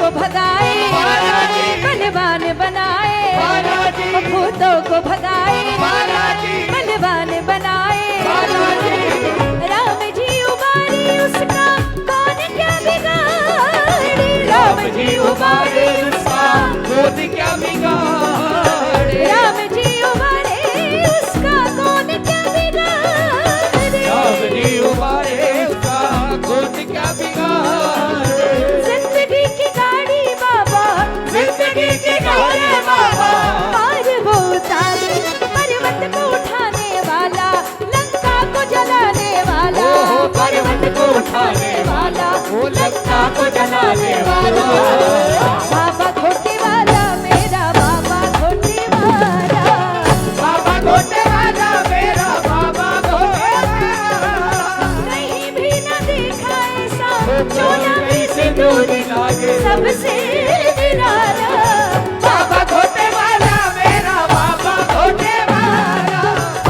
को भगाए, बलवान बनाए, भूतों को भगाए, बलवान बनाए। राम जी उबारे उसका कौन क्या बिगाड़े, राम जी उबारे उसका कौन क्या बिगाड़े, राम जी उबारे उसका कौन क्या बिगाड़े, राम जी उबारे उसका कौन क्या बिगाड़े। जिंदगी की गाड़ी बाबा, जिंदगी की गाड़ी बाबा, पार वो उतारे, पर्वत को उठाने वाला, लंका को जलाने वाला, पर्वत को उठाने वाला, वो लंका को जलाने वाला। बाबा घोटे वाला मेरा बाबा घोटे वाला, बाबा घोटे वाला मेरा बाबा घोटे वाला। कहीं भी न देखा ऐसा, चोला भी सिंदूर लागे सबसे निराला।